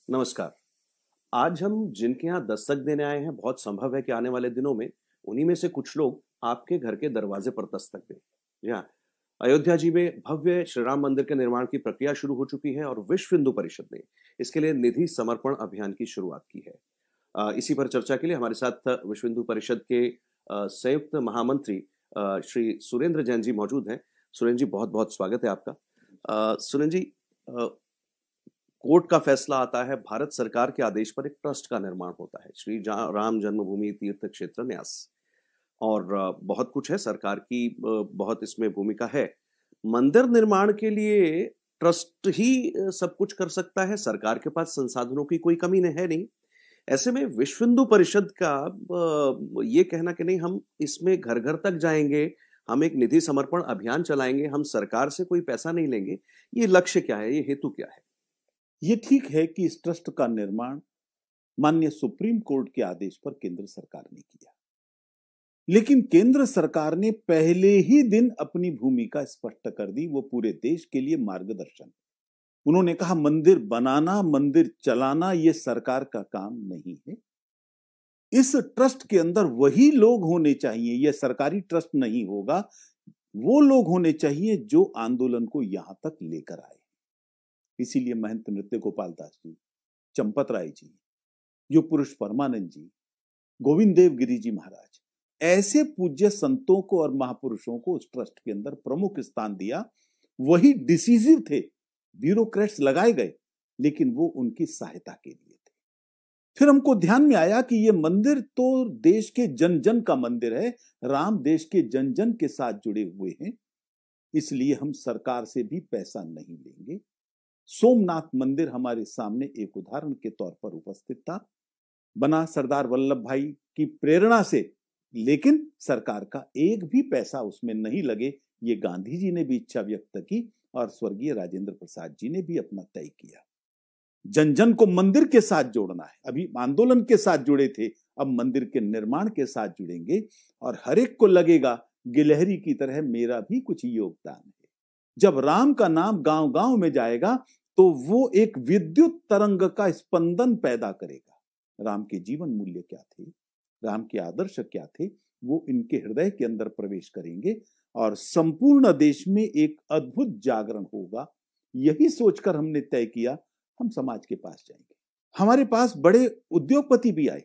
नमस्कार। आज हम जिनके यहाँ दस्तक देने आए हैं, बहुत संभव है कि आने वाले दिनों में उन्हीं में से कुछ लोग आपके घर के दरवाजे पर दस्तक दें। जी हाँ, अयोध्या जी में भव्य श्री राम मंदिर के निर्माण की प्रक्रिया शुरू हो चुकी है और विश्व हिंदू परिषद ने इसके लिए निधि समर्पण अभियान की शुरुआत की है। इसी पर चर्चा के लिए हमारे साथ विश्व हिंदू परिषद के संयुक्त महामंत्री श्री सुरेंद्र जैन जी मौजूद हैं। सुरेंद्र जी, बहुत बहुत स्वागत है आपका। सुरेंद्र जी, कोर्ट का फैसला आता है, भारत सरकार के आदेश पर एक ट्रस्ट का निर्माण होता है, श्री राम जन्मभूमि तीर्थ क्षेत्र न्यास, और बहुत कुछ है, सरकार की बहुत इसमें भूमिका है। मंदिर निर्माण के लिए ट्रस्ट ही सब कुछ कर सकता है, सरकार के पास संसाधनों की कोई कमी है नहीं। ऐसे में विश्व हिंदू परिषद का ये कहना कि नहीं, हम इसमें घर घर तक जाएंगे, हम एक निधि समर्पण अभियान चलाएंगे, हम सरकार से कोई पैसा नहीं लेंगे, ये लक्ष्य क्या है, ये हेतु क्या है? ये ठीक है कि इस ट्रस्ट का निर्माण माननीय सुप्रीम कोर्ट के आदेश पर केंद्र सरकार ने किया, लेकिन केंद्र सरकार ने पहले ही दिन अपनी भूमिका स्पष्ट कर दी। वो पूरे देश के लिए मार्गदर्शन, उन्होंने कहा मंदिर बनाना, मंदिर चलाना ये सरकार का काम नहीं है। इस ट्रस्ट के अंदर वही लोग होने चाहिए, यह सरकारी ट्रस्ट नहीं होगा, वो लोग होने चाहिए जो आंदोलन को यहां तक लेकर आए। इसीलिए महंत नृत्य गोपाल दास जी, चंपत राय जी, योग पुरुष परमानंद जी, गोविंद देव गिरी जी महाराज, ऐसे पूज्य संतों को और महापुरुषों को उस ट्रस्ट के अंदर प्रमुख स्थान दिया। वही डिसीजिव थे, ब्यूरोक्रेट्स लगाए गए, लेकिन वो उनकी सहायता के लिए थे। फिर हमको ध्यान में आया कि ये मंदिर तो देश के जन जन का मंदिर है, राम देश के जन जन के साथ जुड़े हुए हैं, इसलिए हम सरकार से भी पैसा नहीं लेंगे। सोमनाथ मंदिर हमारे सामने एक उदाहरण के तौर पर उपस्थित था, बना सरदार वल्लभ भाई की प्रेरणा से, लेकिन सरकार का एक भी पैसा उसमें नहीं लगे। ये गांधी जी ने भी इच्छा व्यक्त की और स्वर्गीय राजेंद्र प्रसाद जी ने भी अपना तय किया। जन जन को मंदिर के साथ जोड़ना है। अभी आंदोलन के साथ जुड़े थे, अब मंदिर के निर्माण के साथ जुड़ेंगे और हर एक को लगेगा गिलहरी की तरह मेरा भी कुछ योगदान है। जब राम का नाम गांव गांव में जाएगा तो वो एक विद्युत तरंग का स्पंदन पैदा करेगा। राम के जीवन मूल्य क्या थे, राम के आदर्श क्या थे, वो इनके हृदय के अंदर प्रवेश करेंगे और संपूर्ण देश में एक अद्भुत जागरण होगा। यही सोचकर हमने तय किया हम समाज के पास जाएंगे। हमारे पास बड़े उद्योगपति भी आए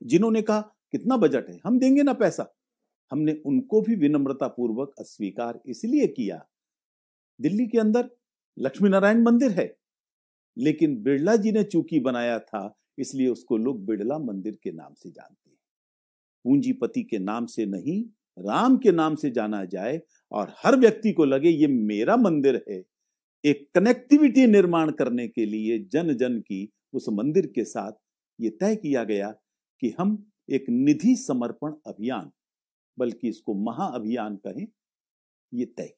जिन्होंने कहा कितना बजट है, हम देंगे ना पैसा। हमने उनको भी विनम्रता पूर्वक अस्वीकार इसलिए किया, दिल्ली के अंदर लक्ष्मी नारायण मंदिर है, लेकिन बिड़ला जी ने चूंकि बनाया था इसलिए उसको लोग बिड़ला मंदिर के नाम से जानते हैं। पूंजीपति के नाम से नहीं, राम के नाम से जाना जाए और हर व्यक्ति को लगे ये मेरा मंदिर है। एक कनेक्टिविटी निर्माण करने के लिए जन जन की उस मंदिर के साथ ये तय किया गया कि हम एक निधि समर्पण अभियान, बल्कि इसको महाअभियान कहें, ये तय किया।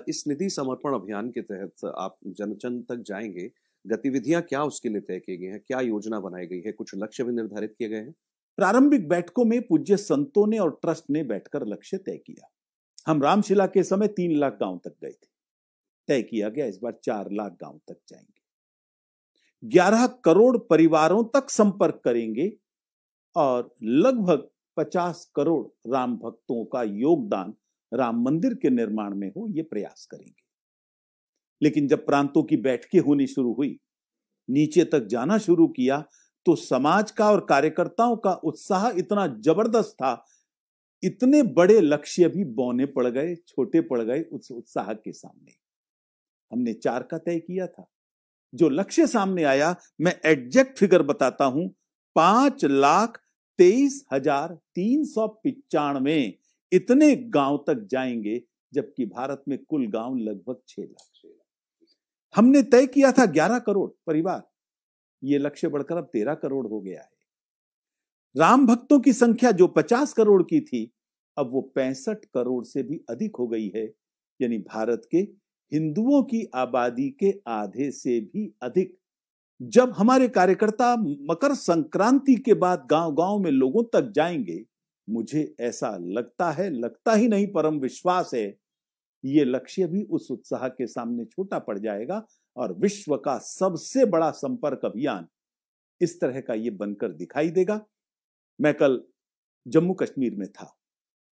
इस निधि समर्पण अभियान के तहत आप जन जन तक जाएंगे, गतिविधियां क्या उसके लिए तय की गई हैं, क्या योजना बनाई गई है, कुछ लक्ष्य भी निर्धारित किए गए हैं? प्रारंभिक बैठकों में पूज्य संतों ने और ट्रस्ट ने बैठकर लक्ष्य तय किया। हम रामशिला के समय 3 लाख गांव तक गए थे, तय किया गया इस बार 4 लाख गांव तक जाएंगे, 11 करोड़ परिवारों तक संपर्क करेंगे और लगभग 50 करोड़ राम भक्तों का योगदान राम मंदिर के निर्माण में हो, यह प्रयास करेंगे। लेकिन जब प्रांतों की बैठकें होनी शुरू हुई, नीचे तक जाना शुरू किया, तो समाज का और कार्यकर्ताओं का उत्साह इतना जबरदस्त था, इतने बड़े लक्ष्य भी बौने पड़ गए, छोटे पड़ गए उस उत्साह के सामने। हमने 4 का तय किया था। जो लक्ष्य सामने आया, मैं एग्जैक्ट फिगर बताता हूं, 5,23,395 इतने गांव तक जाएंगे, जबकि भारत में कुल गांव लगभग 6 लाख। हमने तय किया था 11 करोड़ परिवार, यह लक्ष्य बढ़कर अब 13 करोड़ हो गया है। राम भक्तों की संख्या जो 50 करोड़ की थी, अब वो 65 करोड़ से भी अधिक हो गई है, यानी भारत के हिंदुओं की आबादी के आधे से भी अधिक। जब हमारे कार्यकर्ता मकर संक्रांति के बाद गांव गांव में लोगों तक जाएंगे, मुझे ऐसा लगता है, लगता ही नहीं परम विश्वास है, ये लक्ष्य भी उस उत्साह के सामने छोटा पड़ जाएगा और विश्व का सबसे बड़ा संपर्क अभियान इस तरह का ये बनकर दिखाई देगा। मैं कल जम्मू कश्मीर में था।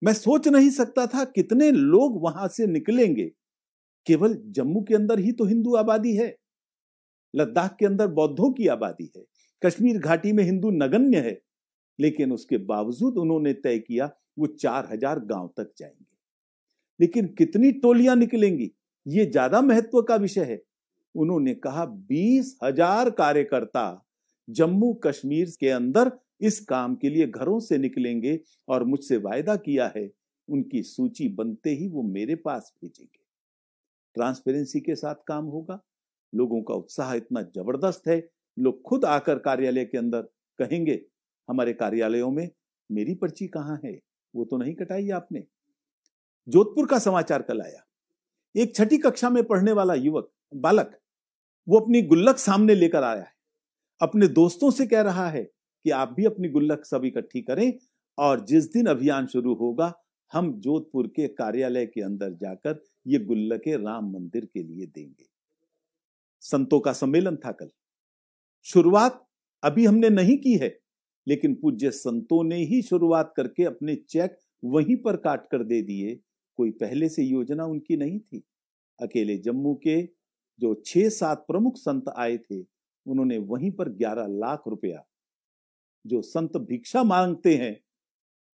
मैं सोच नहीं सकता था कितने लोग वहां से निकलेंगे। केवल जम्मू के अंदर ही तो हिंदू आबादी है, लद्दाख के अंदर बौद्धों की आबादी है, कश्मीर घाटी में हिंदू नगण्य है, लेकिन उसके बावजूद उन्होंने तय किया वो 4000 गांव तक जाएंगे। लेकिन कितनी टोलियां निकलेंगी ये ज्यादा महत्व का विषय है। उन्होंने कहा 20,000 कार्यकर्ता जम्मू कश्मीर के अंदर इस काम के लिए घरों से निकलेंगे और मुझसे वायदा किया है उनकी सूची बनते ही वो मेरे पास भेजेंगे। ट्रांसपेरेंसी के साथ काम होगा। लोगों का उत्साह इतना जबरदस्त है, लोग खुद आकर कार्यालय के अंदर कहेंगे हमारे कार्यालयों में मेरी पर्ची कहां है, वो तो नहीं कटाई आपने। जोधपुर का समाचार कल आया। एक छठी कक्षा में पढ़ने वाला बालक वो अपनी गुल्लक सामने लेकर आया है, अपने दोस्तों से कह रहा है कि आप भी अपनी गुल्लक सब इकट्ठी करें और जिस दिन अभियान शुरू होगा हम जोधपुर के कार्यालय के अंदर जाकर ये गुल्लकें राम मंदिर के लिए देंगे। संतों का सम्मेलन था कल। शुरुआत अभी हमने नहीं की है, लेकिन पूज्य संतों ने ही शुरुआत करके अपने चेक वहीं पर काट कर दे दिए। कोई पहले से योजना उनकी नहीं थी। अकेले जम्मू के जो 6-7 प्रमुख संत आए थे, उन्होंने वहीं पर 11 लाख रुपया, जो संत भिक्षा मांगते हैं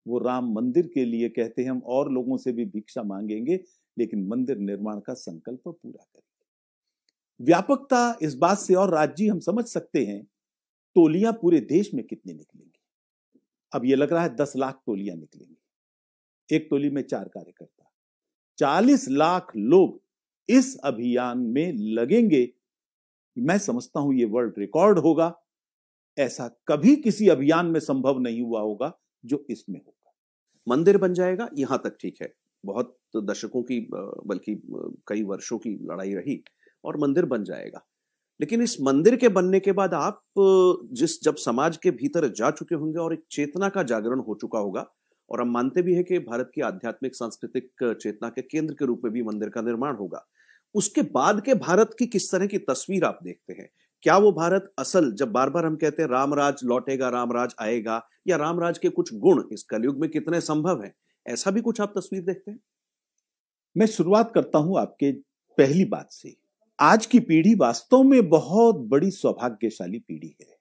वो राम मंदिर के लिए कहते हैं हम और लोगों से भी भिक्षा मांगेंगे, लेकिन मंदिर निर्माण का संकल्प पूरा करेंगे। व्यापकता इस बात से और राज्य हम समझ सकते हैं टोलियां पूरे देश में कितनी निकलेंगी। अब ये लग रहा है 10 लाख टोलियां निकलेंगी। एक टोली में 4 कार्यकर्ता, 40 लाख लोग इस अभियान में लगेंगे। मैं समझता हूं ये वर्ल्ड रिकॉर्ड होगा। ऐसा कभी किसी अभियान में संभव नहीं हुआ होगा जो इसमें होगा। मंदिर बन जाएगा यहां तक ठीक है, बहुत दशकों की बल्कि कई वर्षों की लड़ाई रही और मंदिर बन जाएगा। लेकिन इस मंदिर के बनने के बाद आप जब समाज के भीतर जा चुके होंगे और एक चेतना का जागरण हो चुका होगा, और हम मानते भी है कि भारत की आध्यात्मिक सांस्कृतिक चेतना के केंद्र के रूप में भी मंदिर का निर्माण होगा, उसके बाद के भारत की किस तरह की तस्वीर आप देखते हैं? क्या वो भारत असल, जब बार बार हम कहते हैं रामराज लौटेगा, रामराज आएगा, या रामराज के कुछ गुण इस कलयुग में कितने संभव हैं, ऐसा भी कुछ आप तस्वीर देखते हैं? मैं शुरुआत करता हूं आपके पहली बात से। आज की पीढ़ी वास्तव में बहुत बड़ी सौभाग्यशाली पीढ़ी है।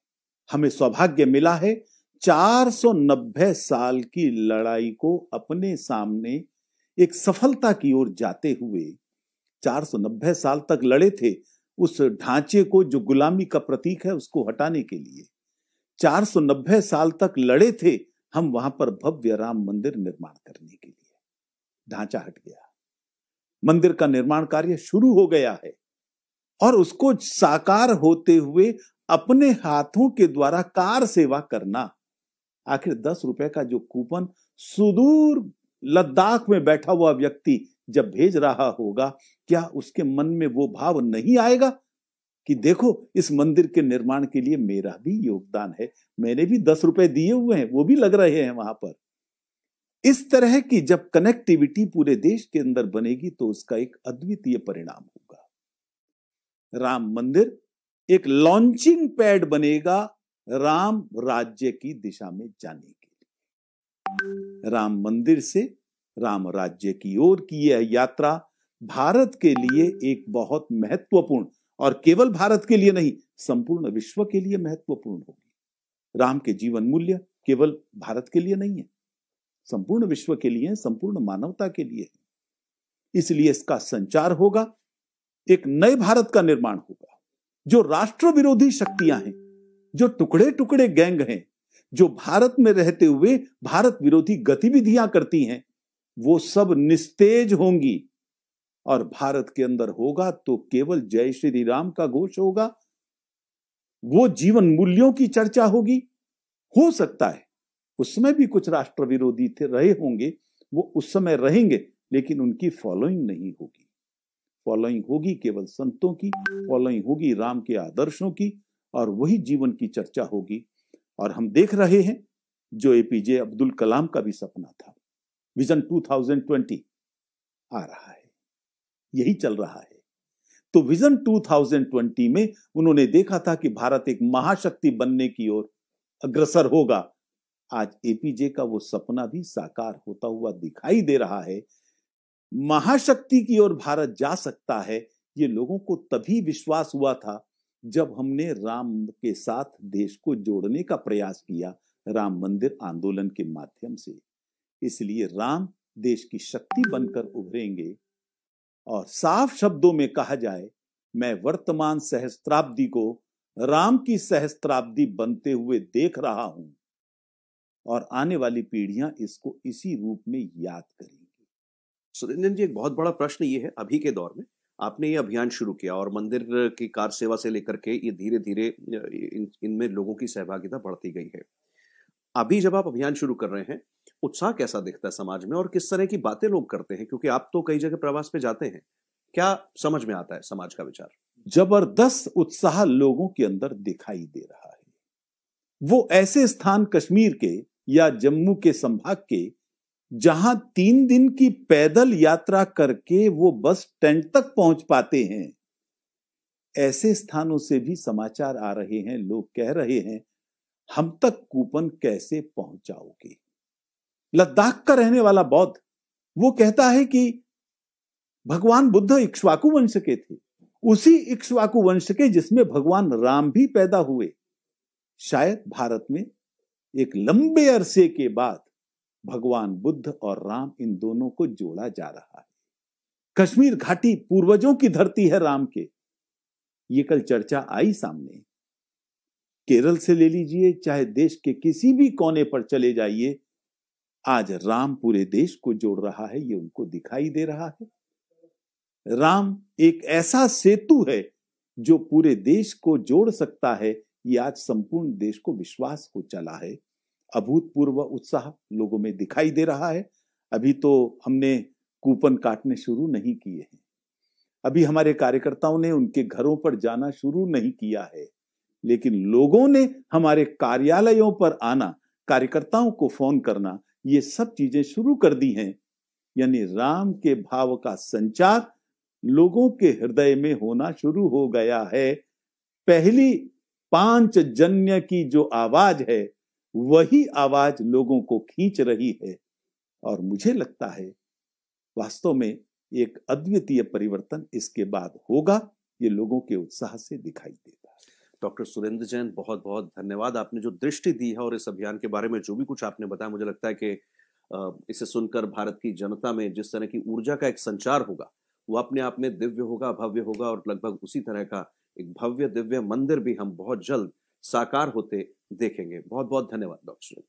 हमें सौभाग्य मिला है 490 साल की लड़ाई को अपने सामने एक सफलता की ओर जाते हुए, 490 साल तक लड़े थे उस ढांचे को जो गुलामी का प्रतीक है उसको हटाने के लिए। 490 साल तक लड़े थे हम वहां पर भव्य राम मंदिर निर्माण करने के लिए। ढांचा हट गया, मंदिर का निर्माण कार्य शुरू हो गया है और उसको साकार होते हुए अपने हाथों के द्वारा कार सेवा करना। आखिर 10 रुपए का जो कूपन सुदूर लद्दाख में बैठा हुआ व्यक्ति जब भेज रहा होगा, क्या उसके मन में वो भाव नहीं आएगा कि देखो इस मंदिर के निर्माण के लिए मेरा भी योगदान है, मैंने भी 10 रुपए दिए हुए हैं, वो भी लग रहे हैं वहां पर। इस तरह की जब कनेक्टिविटी पूरे देश के अंदर बनेगी तो उसका एक अद्वितीय परिणाम होगा। राम मंदिर एक लॉन्चिंग पैड बनेगा राम राज्य की दिशा में जाने के लिए। राम मंदिर से राम राज्य की ओर की यह यात्रा भारत के लिए एक बहुत महत्वपूर्ण, और केवल भारत के लिए नहीं संपूर्ण विश्व के लिए महत्वपूर्ण होगी। राम के जीवन मूल्य केवल भारत के लिए नहीं है, संपूर्ण विश्व के लिए, संपूर्ण मानवता के लिए है। इसलिए इसका संचार होगा, एक नए भारत का निर्माण होगा। जो राष्ट्र विरोधी शक्तियां हैं, जो टुकड़े टुकड़े गैंग हैं, जो भारत में रहते हुए भारत विरोधी गतिविधियां करती हैं, वो सब निस्तेज होंगी और भारत के अंदर होगा तो केवल जय श्री राम का घोष होगा। वो जीवन मूल्यों की चर्चा होगी। हो सकता है उस समय भी कुछ राष्ट्र विरोधी थे रहे होंगे, वो उस समय रहेंगे, लेकिन उनकी फॉलोइंग नहीं होगी। फॉलोइंग होगी केवल संतों की, फॉलोइंग होगी राम के आदर्शों की, और वही जीवन की चर्चा होगी। और हम देख रहे हैं जो एपीजे अब्दुल कलाम का भी सपना था, विजन 2020 आ रहा है, यही चल रहा है। तो विजन 2020 में उन्होंने देखा था कि भारत एक महाशक्ति बनने की ओर अग्रसर होगा। आज एपीजे का वो सपना भी साकार होता हुआ दिखाई दे रहा है। महाशक्ति की ओर भारत जा सकता है, ये लोगों को तभी विश्वास हुआ था जब हमने राम के साथ देश को जोड़ने का प्रयास किया, राम मंदिर आंदोलन के माध्यम से। इसलिए राम देश की शक्ति बनकर उभरेंगे। और साफ शब्दों में कहा जाए, मैं वर्तमान सहस्त्राब्दी को राम की सहस्त्राब्दी बनते हुए देख रहा हूं और आने वाली पीढ़ियां इसको इसी रूप में याद करेंगी। सुरेंद्र जी, एक बहुत बड़ा प्रश्न ये है, अभी के दौर में आपने ये अभियान शुरू किया और मंदिर की कार सेवा से लेकर के ये धीरे धीरे इनमें लोगों की सहभागिता बढ़ती गई है। अभी जब आप अभियान शुरू कर रहे हैं, उत्साह कैसा दिखता है समाज में और किस तरह की बातें लोग करते हैं? क्योंकि आप तो कई जगह प्रवास पे जाते हैं, क्या समझ में आता है समाज का विचार? जबरदस्त उत्साह लोगों के अंदर दिखाई दे रहा है। वो ऐसे स्थान कश्मीर के या जम्मू के संभाग के जहां 3 दिन की पैदल यात्रा करके वो बस टेंट तक पहुंच पाते हैं, ऐसे स्थानों से भी समाचार आ रहे हैं। लोग कह रहे हैं, हम तक कूपन कैसे पहुंचाओगे? लद्दाख का रहने वाला बौद्ध वो कहता है कि भगवान बुद्ध इक्ष्वाकु वंश के थे, उसी इक्ष्वाकु वंश के जिसमें भगवान राम भी पैदा हुए। शायद भारत में एक लंबे अरसे के बाद भगवान बुद्ध और राम, इन दोनों को जोड़ा जा रहा है। कश्मीर घाटी पूर्वजों की धरती है राम के, ये कल चर्चा आई सामने। केरल से ले लीजिए, चाहे देश के किसी भी कोने पर चले जाइए, आज राम पूरे देश को जोड़ रहा है, ये उनको दिखाई दे रहा है। राम एक ऐसा सेतु है जो पूरे देश को जोड़ सकता है, ये आज संपूर्ण देश को विश्वास हो चला है। अभूतपूर्व उत्साह लोगों में दिखाई दे रहा है। अभी तो हमने कूपन काटने शुरू नहीं किए हैं, अभी हमारे कार्यकर्ताओं ने उनके घरों पर जाना शुरू नहीं किया है, लेकिन लोगों ने हमारे कार्यालयों पर आना, कार्यकर्ताओं को फोन करना, ये सब चीजें शुरू कर दी हैं। यानी राम के भाव का संचार लोगों के हृदय में होना शुरू हो गया है। पहली पांचजन्य की जो आवाज है, वही आवाज लोगों को खींच रही है और मुझे लगता है वास्तव में एक अद्वितीय परिवर्तन इसके बाद होगा। ये लोगों के उत्साह से दिखाई देता है। डॉक्टर सुरेंद्र जैन, बहुत बहुत धन्यवाद। आपने जो दृष्टि दी है और इस अभियान के बारे में जो भी कुछ आपने बताया, मुझे लगता है कि इसे सुनकर भारत की जनता में जिस तरह की ऊर्जा का एक संचार होगा, वो अपने आप में दिव्य होगा, भव्य होगा और लगभग उसी तरह का एक भव्य दिव्य मंदिर भी हम बहुत जल्द साकार होते देखेंगे। बहुत बहुत धन्यवाद डॉक्टर।